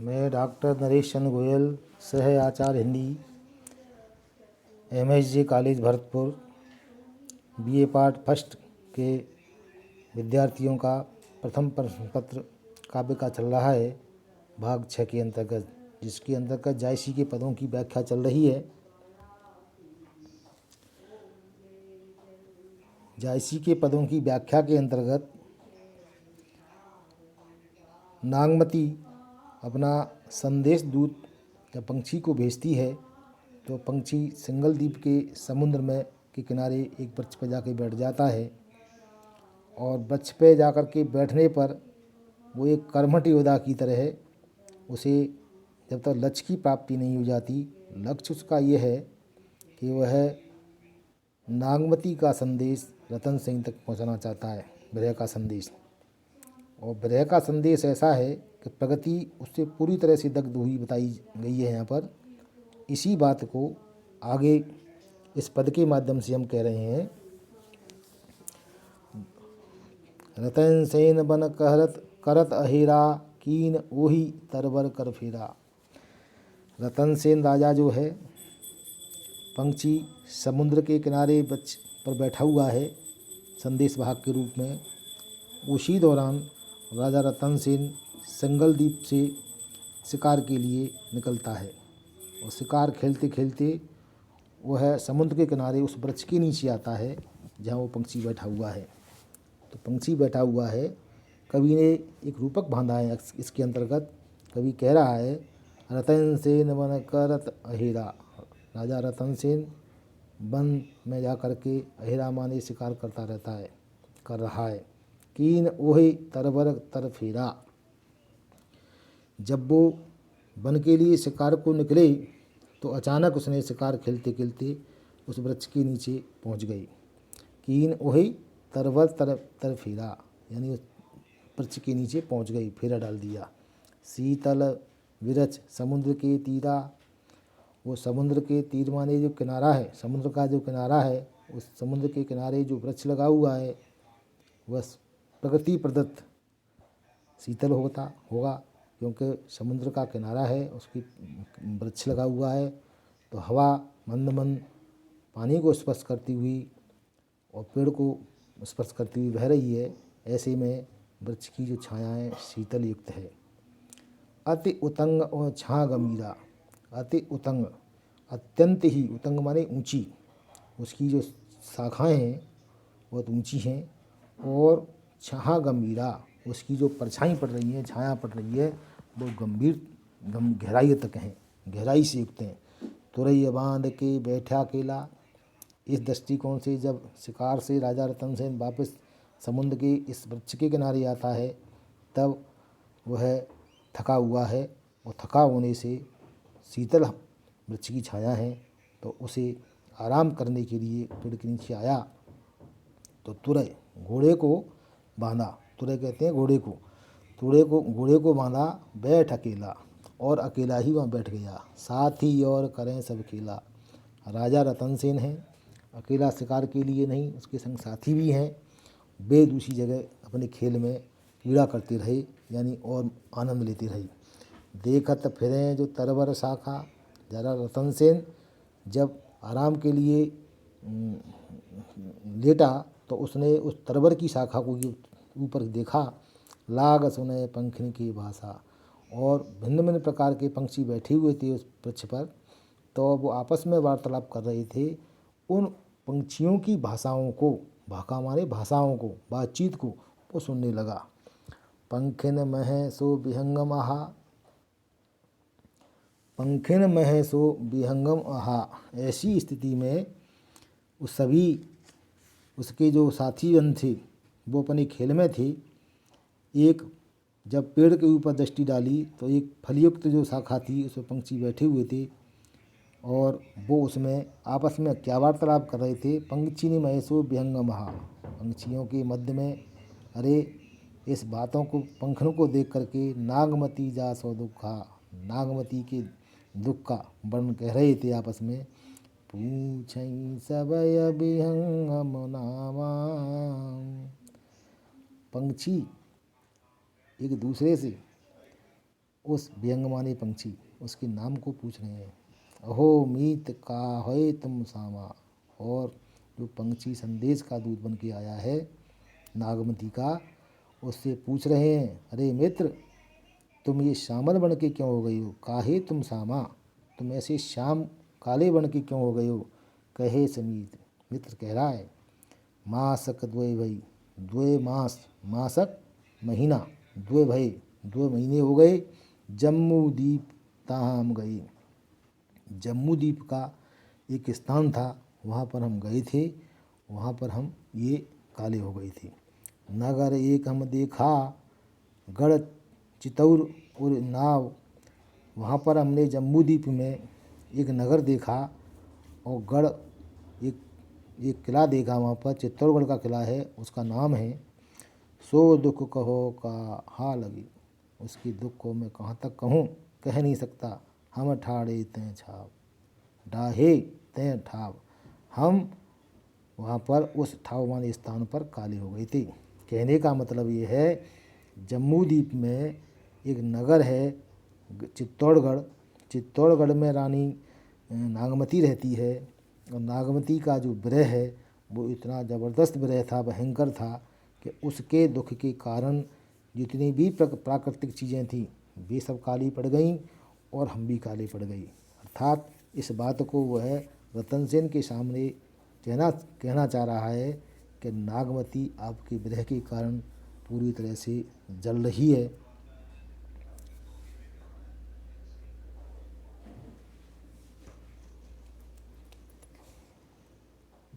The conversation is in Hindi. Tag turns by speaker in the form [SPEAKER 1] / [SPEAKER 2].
[SPEAKER 1] मैं डॉक्टर नरेश चंद्र गोयल, सह आचार्य Hindi, MSG college Bharatpur, BA part first के विद्यार्थियों का प्रथम प्रश्न पत्र काव्य का चल रहा है भाग 6 के अंतर्गत, जिसके अंतर्गत जायसी के पदों की व्याख्या चल रही है। जायसी के पदों की व्याख्या के अंतर्गत नागमती अपना संदेश दूत जब पंछी को भेजती है तो पंछी सिंगल द्वीप के समुद्र में के किनारे एक वृक्ष पर जाकर बैठ जाता है और वृक्ष पे जाकर के बैठने पर वो एक कर्मठ योद्धा की तरह है। उसे जब तक लक्ष्य की प्राप्ति नहीं हो जाती, लक्ष्य उसका ये है कि वह नागमती का संदेश रतन सिंह तक पहुंचाना चाहता है, विरह का संदेश। और विरह का संदेश ऐसा है कि प्रगति उससे पूरी तरह से दग्ध हुई बताई गई है यहाँ पर। इसी बात को आगे इस पद के माध्यम से हम कह रहे हैं। रतन सेन बन कहरत करत अहेरा, कीन ओही तरबर कर फेरा। रतन सेन राजा जो है, पंछी समुद्र के किनारे वृक्ष पर बैठा हुआ है संदेश वाहक के रूप में। उसी दौरान राजा रतन सेन सिंगल द्वीप से शिकार के लिए निकलता है और शिकार खेलते खेलते वह समुद्र के किनारे उस वृक्ष के नीचे आता है जहाँ वो पंछी बैठा हुआ है। तो पंछी बैठा हुआ है, कवि ने एक रूपक बांधा है इसके अंतर्गत। कवि कह रहा है रतन सेन वन करत अहेरा। राजा रतन सेन वन में जा कर के अहेरा माने शिकार कर रहा है। कीन ओहे तरबर तर फेरा। जब वो वन के लिए शिकार को निकले तो अचानक उसने शिकार खेलते खेलते उस वृक्ष के नीचे पहुंच गई। कीन ओहे तरबर तर फेरा, यानी उस वृक्ष के नीचे पहुंच गई, फेरा डाल दिया। शीतल विरच समुद्र के तीरा। वो समुद्र के तीर माने जो किनारा है, समुद्र का जो किनारा है, उस समुद्र के किनारे जो वृक्ष लगा हुआ है वह प्रकृति प्रदत्त शीतल होगा क्योंकि समुद्र का किनारा है, उसकी वृक्ष लगा हुआ है तो हवा मंद मंद पानी को स्पर्श करती हुई और पेड़ को स्पर्श करती हुई बह रही है। ऐसे में वृक्ष की जो छायाएँ शीतल युक्त है। अति उतंग और छा गंभीरा। अति उतंग, अत्यंत ही, उतंग माने ऊंची, उसकी जो शाखाएं हैं बहुत ऊंची हैं। और छहा गंभीरा, उसकी जो परछाई पड़ रही है, छाया पड़ रही है, वो गहराई तक हैं, गहराई से युक्त हैं। तुरैया बांध के बैठा अकेला। इस दृष्टिकोण से जब शिकार से राजा रतन सेन वापस समुद्र के इस वृक्ष के किनारे आता है तब वह थका हुआ है और थका होने से शीतल वृक्ष की छाया है तो उसे आराम करने के लिए पेड़ के नीचे आया तो तुरय घोड़े को बांधा। तुरय कहते हैं घोड़े को। घोड़े को बांधा, बैठ अकेला, और अकेला ही वहाँ बैठ गया। साथी और करें सब खेला। राजा रतन सेन है, अकेला शिकार के लिए नहीं, उसके संग साथी भी हैं। वे दूसरी जगह अपने खेल में क्रीड़ा करते रहे, यानी और आनंद लेते रहे। देखत फिरें जो तरबर शाखा। जरा रतन सेन जब आराम के लिए लेटा तो उसने उस तरबर की शाखा को ऊपर देखा। लाग सुने पंखिन की भाषा। और भिन्न भिन्न प्रकार के पंछी बैठे हुए थे उस वृक्ष पर, तो वो आपस में वार्तालाप कर रहे थे। उन पंछियों की भाषाओं को, भाका माने भाषाओं को, बातचीत को वो सुनने लगा। पंखिन मह सो विहंगम आहा। पंखिन मह सो विहंगम आहा। ऐसी स्थिति में उस सभी उसके जो साथीगण थे वो अपने खेल में थे। एक जब पेड़ के ऊपर दृष्टि डाली तो एक फलयुक्त जो शाखा थी उसमें पंछी बैठे हुए थे और वो उसमें आपस में क्या वार्तालाप कर रहे थे। पंछी ने महेशो विहंगमहा। पंछियों के मध्य में अरे इस बातों को, पंखनों को देख करके नागमती जा सो दुखा। नागमती के दुख का वर्णन कह रहे थे आपस में। पूछई सबय विहंगम नामा। पंछी एक दूसरे से उस व्यंगमाने पंछी उसके नाम को पूछ रहे हैं। अहो मीत काहे तुम सामा। और जो पंछी संदेश का दूत बन के आया है नागमती का, उससे पूछ रहे हैं, अरे मित्र, तुम ये श्यामल बन के क्यों हो गई हो। काहे तुम सामा, तुम ऐसे श्याम काले बन के क्यों हो गए हो। कहे समीत, मित्र कह रहा है, मासक द्वय भई, द्वय मास, मासक महीना, द्वय भई, 2 महीने हो गए, जम्मू द्वीप तहाँ हम गए। जम्मू द्वीप का एक स्थान था, वहाँ पर हम गए थे, वहाँ पर हम ये काले हो गए थे। नगर एक हम देखा, गढ़ चितौर और नाव। वहाँ पर हमने जम्मू द्वीप में एक नगर देखा और गढ़, एक किला देखा। वहाँ पर चित्तौड़गढ़ का किला है, उसका नाम है। सो दुख कहो का हा लगी, उसकी दुख को मैं कहाँ तक कहूँ, कह नहीं सकता। हम ठाड़े तैं छाव, डाहे तैं ठाव, हम वहाँ पर उस ठाव माने स्थान पर काले हो गए थे। कहने का मतलब ये है, जम्मू द्वीप में एक नगर है चित्तौड़गढ़। चित्तौड़गढ़ में रानी नागमती रहती है, और नागमती का जो विरह है वो इतना ज़बरदस्त विरह था, भयंकर था, कि उसके दुख के कारण जितनी भी प्राकृतिक चीज़ें थीं वे सब काली पड़ गईं और हम भी काले पड़ गई। अर्थात इस बात को वह रतन सेन के सामने कहना चाह रहा है कि नागमती आपके विरह के कारण पूरी तरह से जल रही है